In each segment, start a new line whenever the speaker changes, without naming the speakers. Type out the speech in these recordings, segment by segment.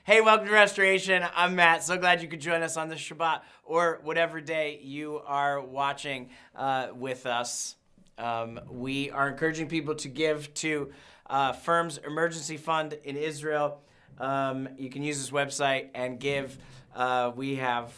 Hey, welcome to Restoration. I'm Matt. So glad you could join us on this Shabbat or whatever day you are watching with us. We are encouraging people to give to Firm's emergency fund in Israel. You can use this website and give. We have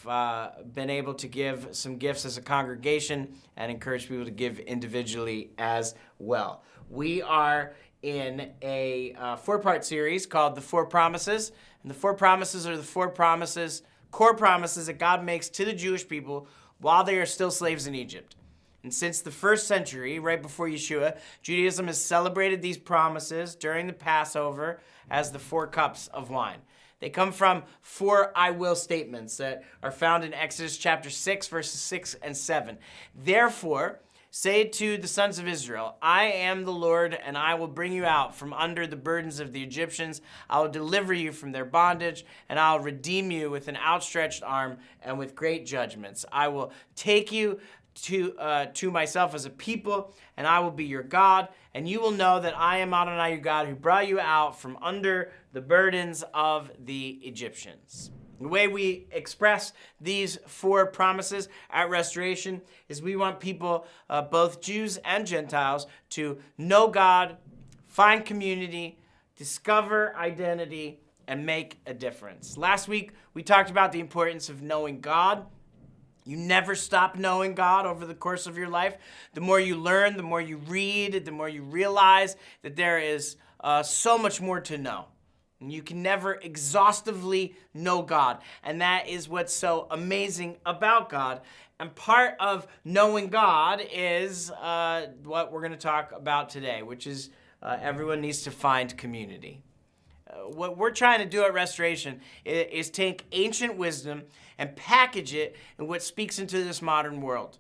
been able to give some gifts as a congregation and encourage people to give individually as well. We are in a four-part series called The Four Promises. And the four promises are the four promises, core promises that God makes to the Jewish people while they are still slaves in Egypt. And since the first century, right before Yeshua, Judaism has celebrated these promises during the Passover as the four cups of wine. They come from four I will statements that are found in Exodus chapter 6, verses 6 and 7. Therefore, say to the sons of Israel, I am the Lord, and I will bring you out from under the burdens of the Egyptians. I will deliver you from their bondage, and I will redeem you with an outstretched arm and with great judgments. I will take you to myself as a people, and I will be your God, and you will know that I am Adonai your God, who brought you out from under the burdens of the Egyptians. The way we express these four promises at Restoration is we want people, both Jews and Gentiles, to know God, find community, discover identity, and make a difference. Last week, we talked about the importance of knowing God. You never stop knowing God over the course of your life. The more you learn, the more you read, the more you realize that there is so much more to know. And you can never exhaustively know God. And that is what's so amazing about God. And part of knowing God is what we're going to talk about today, which is everyone needs to find community. What we're trying to do at Restoration is take ancient wisdom and package it in what speaks into this modern world.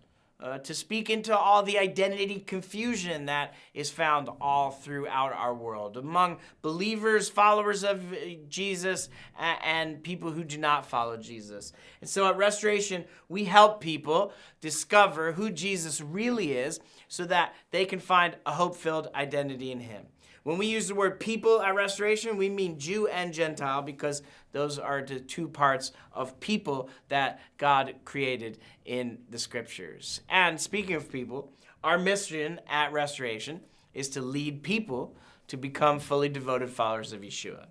To speak into all the identity confusion that is found all throughout our world among believers, followers of Jesus, and people who do not follow Jesus. And so at Restoration, we help people discover who Jesus really is so that they can find a hope-filled identity in him. When we use the word people at Restoration, we mean Jew and Gentile because those are the two parts of people that God created in the scriptures. And speaking of people, our mission at Restoration is to lead people to become fully devoted followers of Yeshua.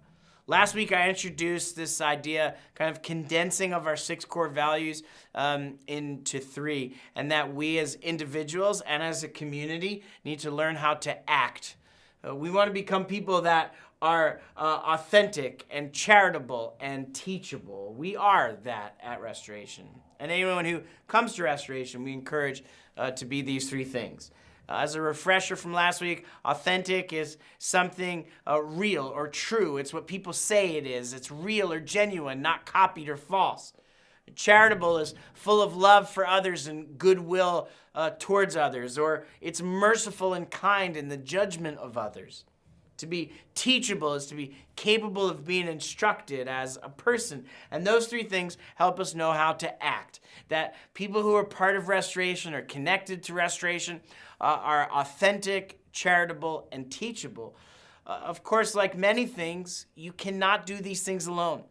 Last week, I introduced this idea, kind of condensing of our 6 core values into 3, and that we as individuals and as a community need to learn how to act. We want to become people that are authentic and charitable and teachable. We are that at Restoration. And anyone who comes to Restoration, we encourage to be these 3 things. As a refresher from last week, authentic is something real or true. It's what people say it is. It's real or genuine, not copied or false. Charitable is full of love for others and goodwill towards others, or it's merciful and kind in the judgment of others. To be teachable is to be capable of being instructed as a person. And those 3 things help us know how to act. That people who are part of Restoration or connected to Restoration are authentic, charitable, and teachable. Of course, like many things, you cannot do these things alone.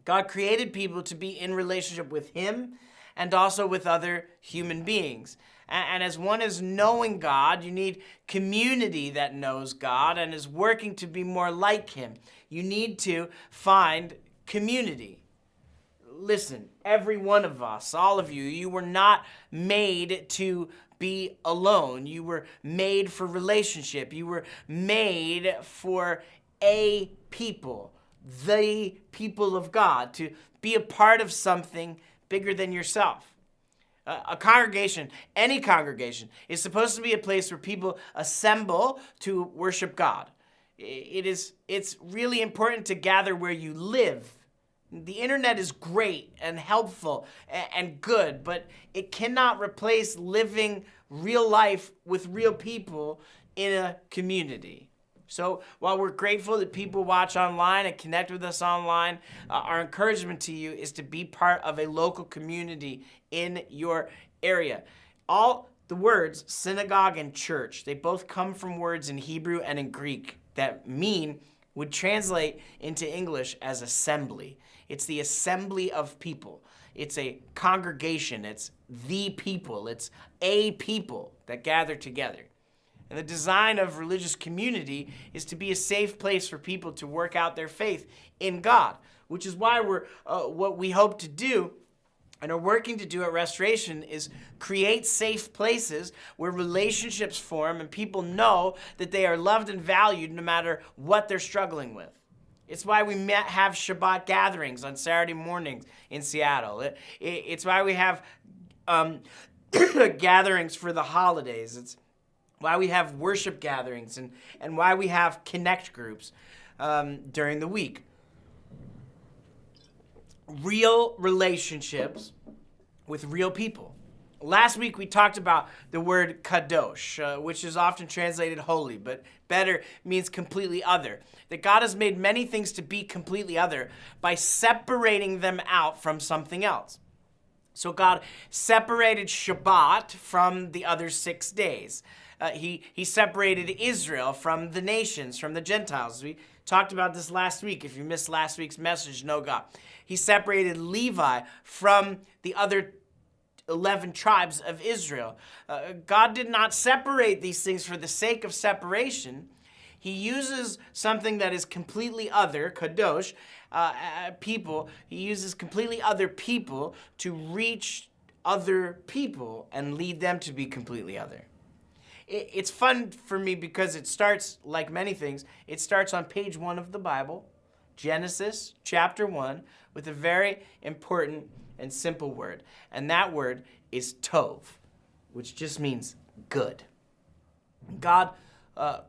God created people to be in relationship with him and also with other human beings. And as one is knowing God, you need community that knows God and is working to be more like him. You need to find community. Listen, every one of us, all of you, you were not made to be alone. You were made for relationship. You were made for a people. The people of God, to be a part of something bigger than yourself. A congregation, any congregation, is supposed to be a place where people assemble to worship God. It's really important to gather where you live. The internet is great and helpful and good, but it cannot replace living real life with real people in a community. So while we're grateful that people watch online and connect with us online, our encouragement to you is to be part of a local community in your area. All the words synagogue and church, they both come from words in Hebrew and in Greek that mean would translate into English as assembly. It's the assembly of people. It's a congregation. It's the people. It's a people that gather together. And the design of religious community is to be a safe place for people to work out their faith in God, which is why what we hope to do and are working to do at Restoration is create safe places where relationships form and people know that they are loved and valued no matter what they're struggling with. It's why we have Shabbat gatherings on Saturday mornings in Seattle. It's why we have gatherings for the holidays. It's why we have worship gatherings and why we have connect groups during the week. Real relationships with real people. Last week we talked about the word kadosh, which is often translated holy, but better means completely other. That God has made many things to be completely other by separating them out from something else. So God separated Shabbat from the other 6 days. He separated Israel from the nations, from the Gentiles. We talked about this last week. If you missed last week's message, know God. He separated Levi from the other 11 tribes of Israel. God did not separate these things for the sake of separation. He uses something that is completely other, kadosh, people. He uses completely other people to reach other people and lead them to be completely other. It's fun for me because it starts, like many things, it starts on page 1 of the Bible, Genesis chapter 1, with a very important and simple word. And that word is tov, which just means good. God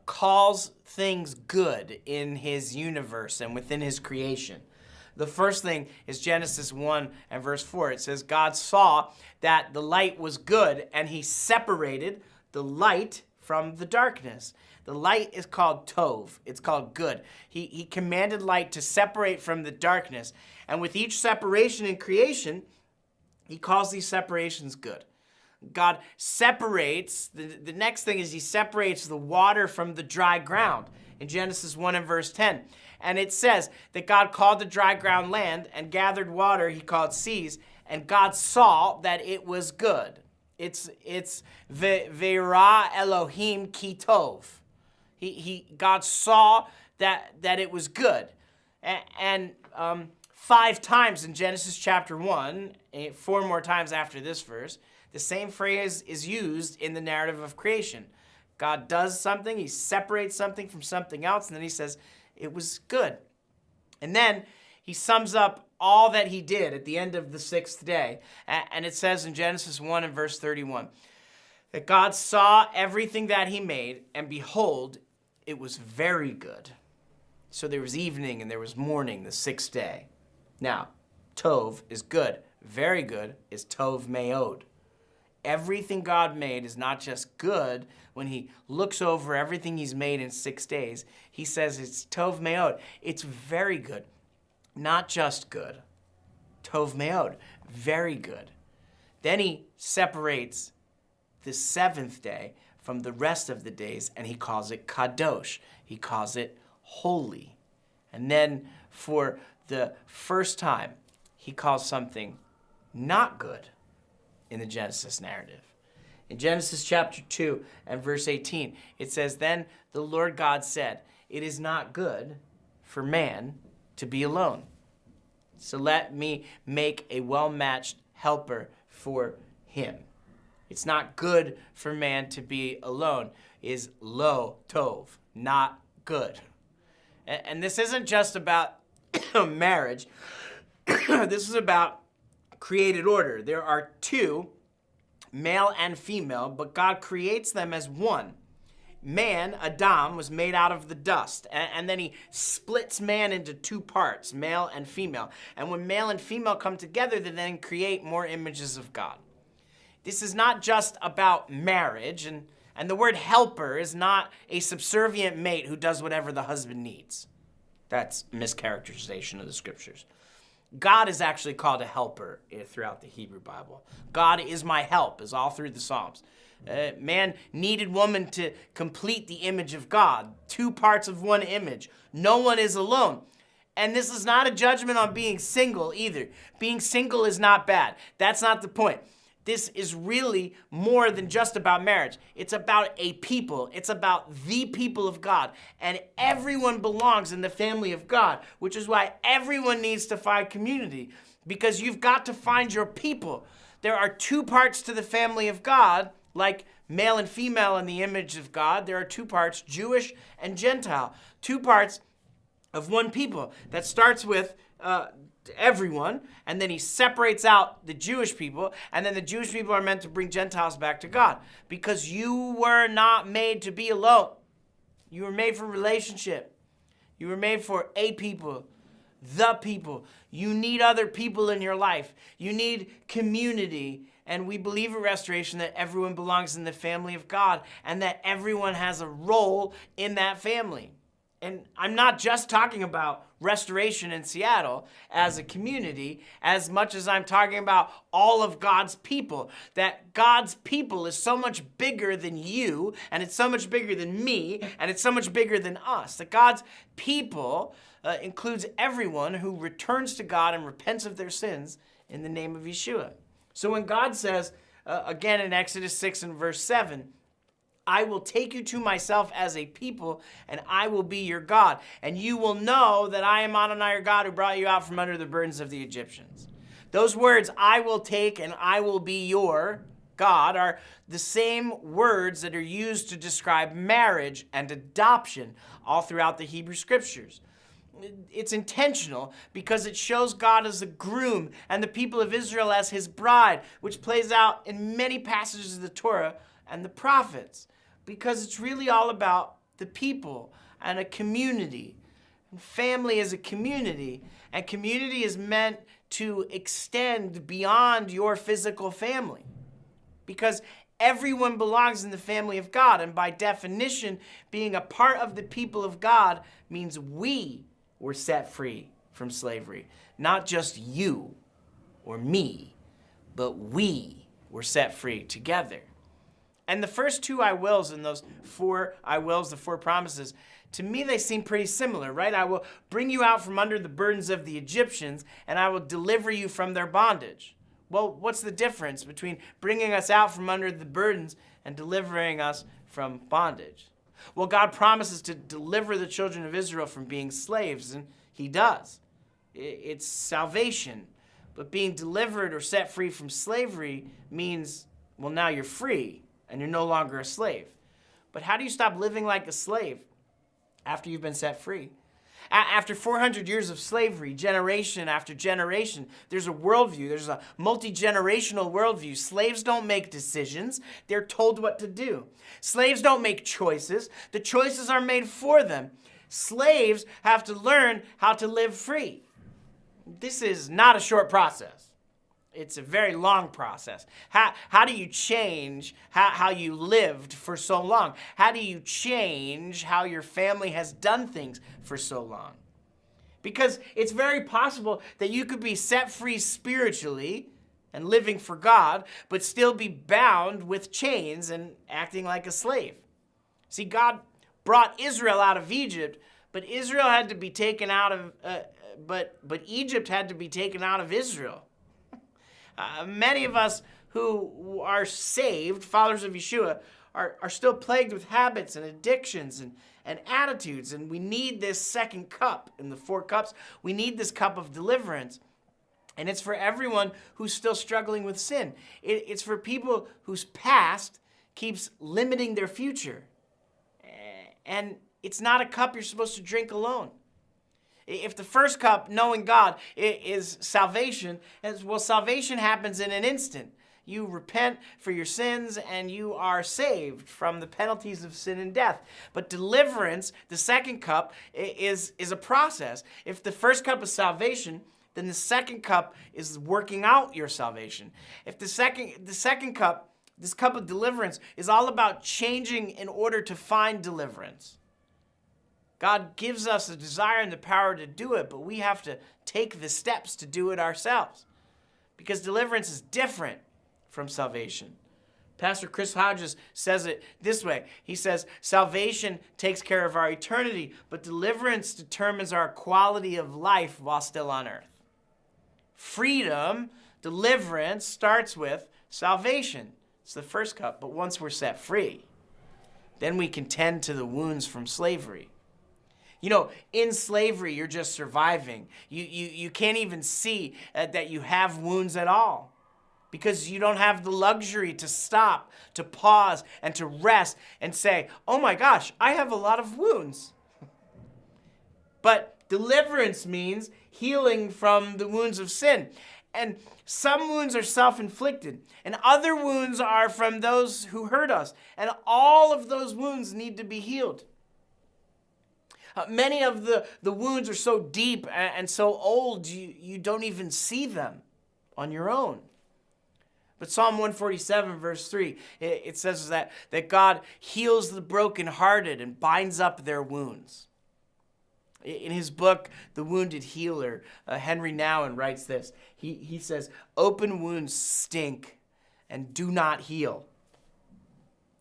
calls things good in his universe and within his creation. The first thing is Genesis 1 and verse 4. It says, God saw that the light was good, and he separated the light from the darkness. The light is called tov. It's called good. He commanded light to separate from the darkness. And with each separation in creation, he calls these separations good. God separates, the next thing is he separates the water from the dry ground in Genesis 1 and verse 10. And it says that God called the dry ground land and gathered water he called seas, and God saw that it was good. It's Ve'era Elohim ki tov. God saw that it was good. And 5 times in Genesis chapter 1, 4 more times after this verse, the same phrase is used in the narrative of creation. God does something, he separates something from something else, and then he says, it was good. And then he sums up all that he did at the end of the 6th day. And it says in Genesis 1 and verse 31, that God saw everything that he made, and behold, it was very good. So there was evening and there was morning, the 6th day. Now, tov is good. Very good is tov meod. Everything God made is not just good when he looks over everything he's made in 6 days. He says it's tov meod. It's very good. Not just good. Tov meod. Very good. Then he separates the 7th day from the rest of the days, and he calls it kadosh. He calls it holy. And then for the first time, he calls something not good in the Genesis narrative. In Genesis chapter 2 and verse 18, it says, then the Lord God said, it is not good for man to be alone. So let me make a well-matched helper for him. It's not good for man to be alone, is lo tov, not good. And this isn't just about marriage. This is about created order. There are 2, male and female, but God creates them as one. Man, Adam, was made out of the dust, and then he splits man into 2 parts, male and female. And when male and female come together, they then create more images of God. This is not just about marriage, and the word helper is not a subservient mate who does whatever the husband needs. That's mischaracterization of the scriptures. God is actually called a helper throughout the Hebrew Bible. God is my help, is all through the Psalms. Man needed woman to complete the image of God. Two parts of one image. No one is alone. And this is not a judgment on being single either. Being single is not bad. That's not the point. This is really more than just about marriage. It's about a people. It's about the people of God. And everyone belongs in the family of God, which is why everyone needs to find community, because you've got to find your people. There are two parts to the family of God, like male and female in the image of God. There are two parts, Jewish and Gentile. Two parts of one people. That starts with everyone, and then he separates out the Jewish people, and then the Jewish people are meant to bring Gentiles back to God, because you were not made to be alone. You were made for relationship. You were made for a people, the people. You need other people in your life. You need community, and we believe at Restoration that everyone belongs in the family of God, and that everyone has a role in that family. And I'm not just talking about Restoration in Seattle as a community, as much as I'm talking about all of God's people. That God's people is so much bigger than you, and it's so much bigger than me, and it's so much bigger than us. That God's people includes everyone who returns to God and repents of their sins in the name of Yeshua. So when God says, again in Exodus 6 and verse 7, I will take you to myself as a people, and I will be your God. And you will know that I am Adonai your God, who brought you out from under the burdens of the Egyptians. Those words, I will take and I will be your God, are the same words that are used to describe marriage and adoption all throughout the Hebrew Scriptures. It's intentional because it shows God as a groom and the people of Israel as his bride, which plays out in many passages of the Torah and the prophets, because it's really all about the people and a community. And family is a community, and community is meant to extend beyond your physical family, because everyone belongs in the family of God, and by definition, being a part of the people of God means we were set free from slavery. Not just you or me, but we were set free together. And the first two I wills in those four I wills, the four promises, to me they seem pretty similar, right? I will bring you out from under the burdens of the Egyptians, and I will deliver you from their bondage. Well, what's the difference between bringing us out from under the burdens and delivering us from bondage? Well, God promises to deliver the children of Israel from being slaves, and he does. It's salvation. But being delivered or set free from slavery means, well, now you're free and you're no longer a slave. But how do you stop living like a slave after you've been set free? After 400 years of slavery, generation after generation, there's a worldview. There's a multi-generational worldview. Slaves don't make decisions. They're told what to do. Slaves don't make choices. The choices are made for them. Slaves have to learn how to live free. This is not a short process. It's a very long process. How do you change how you lived for so long? How do you change how your family has done things for so long? Because it's very possible that you could be set free spiritually and living for God, but still be bound with chains and acting like a slave. See, God brought Israel out of Egypt, but Israel had to be taken out of, but Egypt had to be taken out of Israel. Many of us who are saved, followers of Yeshua, are still plagued with habits and addictions and attitudes, and we need this second cup in the four cups. We need this cup of deliverance, and it's for everyone who's still struggling with sin. It's for people whose past keeps limiting their future, and it's not a cup you're supposed to drink alone. If the first cup, knowing God, is salvation, well, salvation happens in an instant. You repent for your sins and you are saved from the penalties of sin and death. But deliverance, the second cup, is a process. If the first cup is salvation, then the second cup is working out your salvation. If the second cup, this cup of deliverance, is all about changing in order to find deliverance. God gives us the desire and the power to do it, but we have to take the steps to do it ourselves. Because deliverance is different from salvation. Pastor Chris Hodges says it this way. He says, salvation takes care of our eternity, but deliverance determines our quality of life while still on earth. Freedom, deliverance starts with salvation. It's the first cup, but once we're set free, then we can tend to the wounds from slavery. You know, in slavery, you're just surviving. You can't even see that you have wounds at all, because you don't have the luxury to stop, to pause, and to rest and say, oh my gosh, I have a lot of wounds. But deliverance means healing from the wounds of sin. And some wounds are self-inflicted, and other wounds are from those who hurt us. And all of those wounds need to be healed. Many of the wounds are so deep and so old, you don't even see them on your own. But Psalm 147, verse 3, it says that God heals the brokenhearted and binds up their wounds. In his book, The Wounded Healer, Henry Nouwen writes this. He says, open wounds stink and do not heal.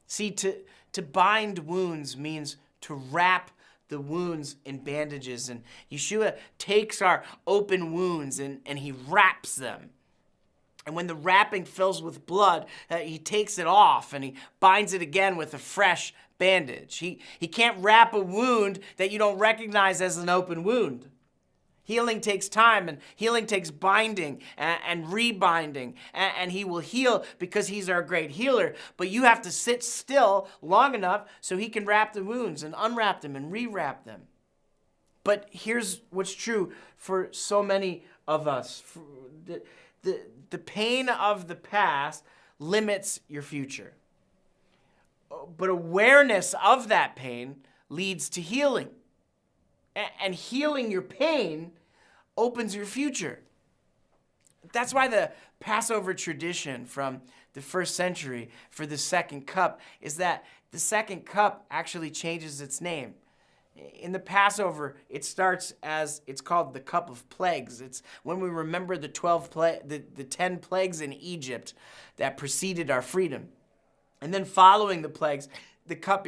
See, to bind wounds means to wrap the wounds in bandages. And Yeshua takes our open wounds and he wraps them. And when the wrapping fills with blood, he takes it off and he binds it again with a fresh bandage. He can't wrap a wound that you don't recognize as an open wound. Healing takes time, and healing takes binding and rebinding, and he will heal because he's our great healer. But you have to sit still long enough so he can wrap the wounds and unwrap them and rewrap them. But here's what's true for so many of us. The pain of the past limits your future. But awareness of that pain leads to healing. And healing your pain opens your future. That's why the Passover tradition from the first century for the second cup is that the second cup actually changes its name. In the Passover, it starts as, it's called the cup of plagues. It's when we remember the 10 plagues in Egypt that preceded our freedom. And then following the plagues, the cup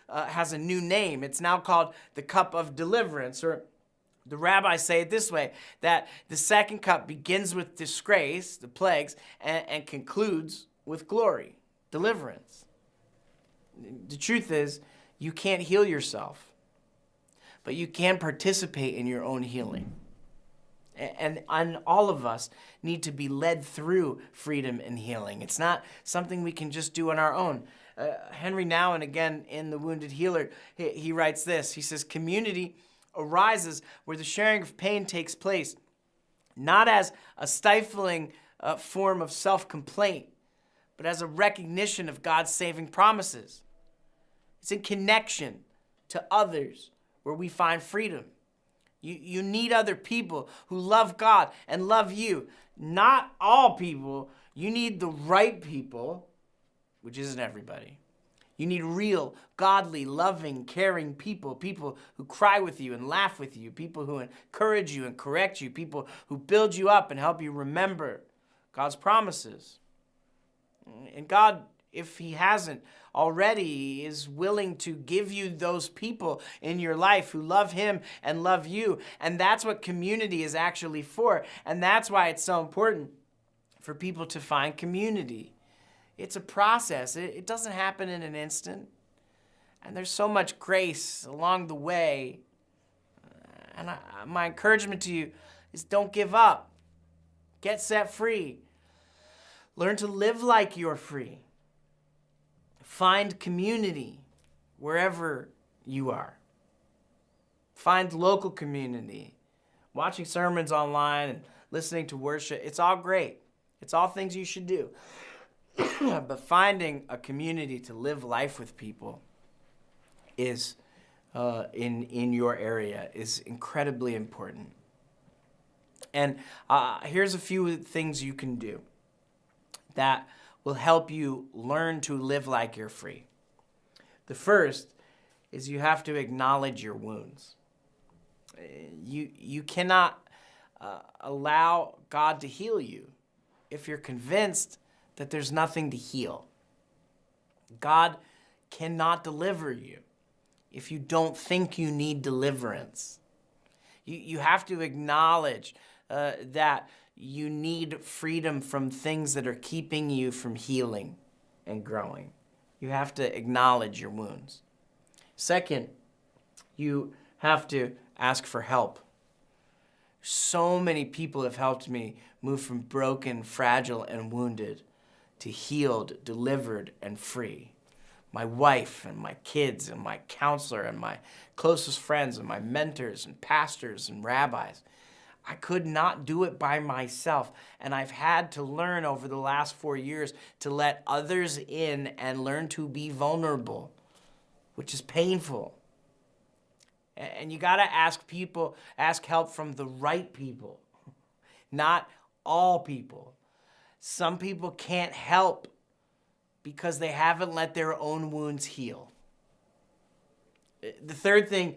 has a new name. It's now called the cup of deliverance, or the rabbis say it this way, that the second cup begins with disgrace, the plagues, and concludes with glory, deliverance. The truth is, you can't heal yourself, but you can participate in your own healing. And all of us need to be led through freedom and healing. It's not something we can just do on our own. Henry Nouwen, again, in The Wounded Healer, he writes this. He says, community arises where the sharing of pain takes place, not as a stifling form of self-complaint, but as a recognition of God's saving promises. It's in connection to others where we find freedom. You need other people who love God and love you. Not all people. You need the right people, which isn't everybody. You need real, godly, loving, caring people who cry with you and laugh with you, people who encourage you and correct you, people who build you up and help you remember God's promises. And God, if he hasn't already, is willing to give you those people in your life who love him and love you. And that's what community is actually for. And that's why it's so important for people to find community. It's a process. It doesn't happen in an instant. And there's so much grace along the way. And my encouragement to you is don't give up. Get set free. Learn to live like you're free. Find community wherever you are. Find local community. Watching sermons online and listening to worship, it's all great. It's all things you should do. But finding a community to live life with people is in your area is incredibly important. And here's a few things you can do that will help you learn to live like you're free. The first is you have to acknowledge your wounds. You cannot allow God to heal you if you're convinced that there's nothing to heal. God cannot deliver you if you don't think you need deliverance. You have to acknowledge that you need freedom from things that are keeping you from healing and growing. You have to acknowledge your wounds. Second, you have to ask for help. So many people have helped me move from broken, fragile, and wounded to healed, delivered, and free. My wife and my kids and my counselor and my closest friends and my mentors and pastors and rabbis. I could not do it by myself, and I've had to learn over the last 4 years to let others in and learn to be vulnerable, which is painful. And you gotta ask help from the right people, not all people. Some people can't help because they haven't let their own wounds heal. The third thing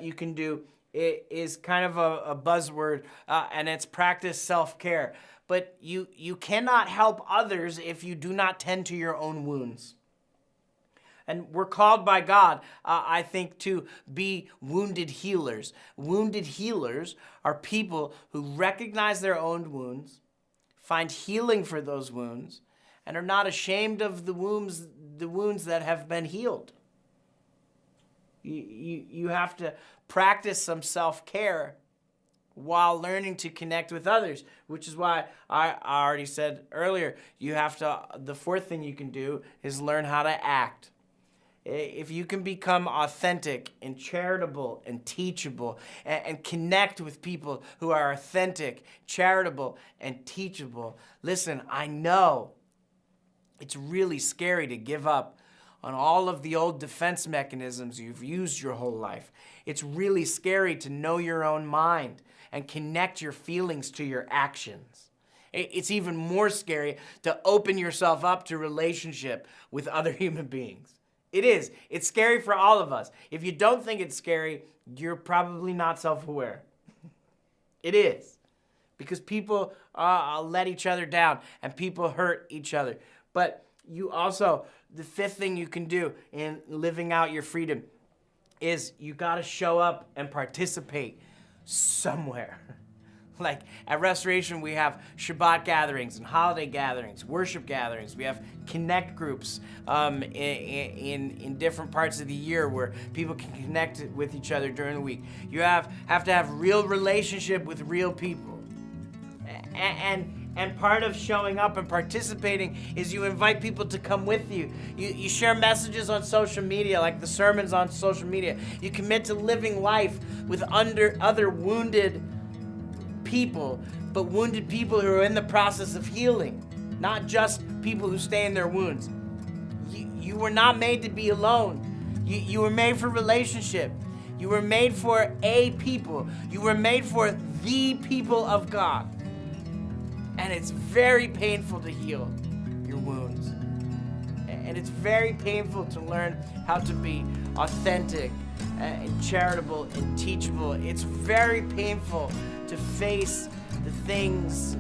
you can do is kind of a buzzword, and it's practice self-care. But you cannot help others if you do not tend to your own wounds. And we're called by God, I think, to be wounded healers. Wounded healers are people who recognize their own wounds, find healing for those wounds, and are not ashamed of the wounds that have been healed. You have to practice some self-care while learning to connect with others, which is why I already said earlier, the fourth thing you can do is learn how to act. If you can become authentic and charitable and teachable and connect with people who are authentic, charitable, and teachable, listen, I know it's really scary to give up on all of the old defense mechanisms you've used your whole life. It's really scary to know your own mind and connect your feelings to your actions. It's even more scary to open yourself up to relationship with other human beings. It is. It's scary for all of us. If you don't think it's scary, you're probably not self-aware. It is. Because people let each other down and people hurt each other. But you also, the fifth thing you can do in living out your freedom is you got to show up and participate somewhere. Like at Restoration, we have Shabbat gatherings and holiday gatherings, worship gatherings. We have connect groups in different parts of the year where people can connect with each other during the week. You have to have real relationship with real people. And part of showing up and participating is you invite people to come with you. You share messages on social media, like the sermons on social media. You commit to living life with other wounded people, but wounded people who are in the process of healing, not just people who stay in their wounds. You were not made to be alone. You were made for relationship. You were made for a people. You were made for the people of God. And it's very painful to heal your wounds. And it's very painful to learn how to be authentic and charitable and teachable. It's very painful to face the things,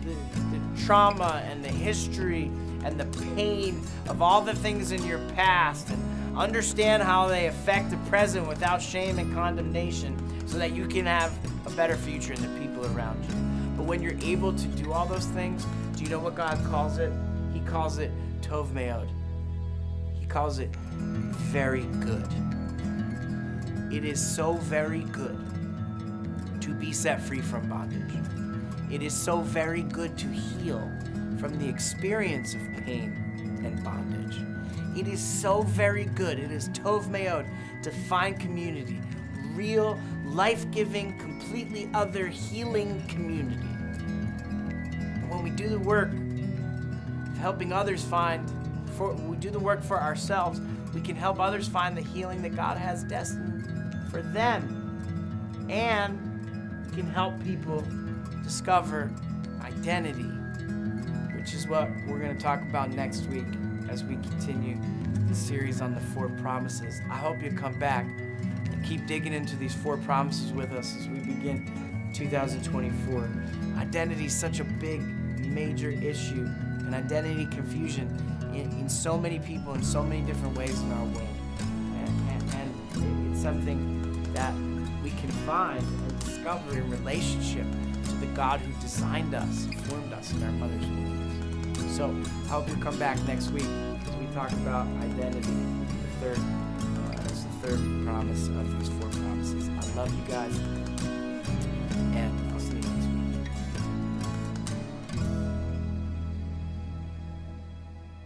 the trauma and the history and the pain of all the things in your past and understand how they affect the present without shame and condemnation so that you can have a better future in the people around you. But when you're able to do all those things, do you know what God calls it? He calls it Tov Meod. He calls it very good. It is so very good to be set free from bondage. It is so very good to heal from the experience of pain and bondage. It is so very good. It is Tov Meod to find community, real, life-giving, completely other healing community. And when we do the work of helping others we do the work for ourselves, we can help others find the healing that God has destined for them. And can help people discover identity, which is what we're going to talk about next week as we continue the series on the 4 promises. I hope you come back and keep digging into these 4 promises with us as we begin 2024. Identity is such a big, major issue, and identity confusion in so many people in so many different ways in our world. And it's something that we can find and discover in relationship to the God who designed us, formed us in our mother's womb. So I hope you come back next week as we talk about identity, it's the third promise of these 4 promises. I love you guys, and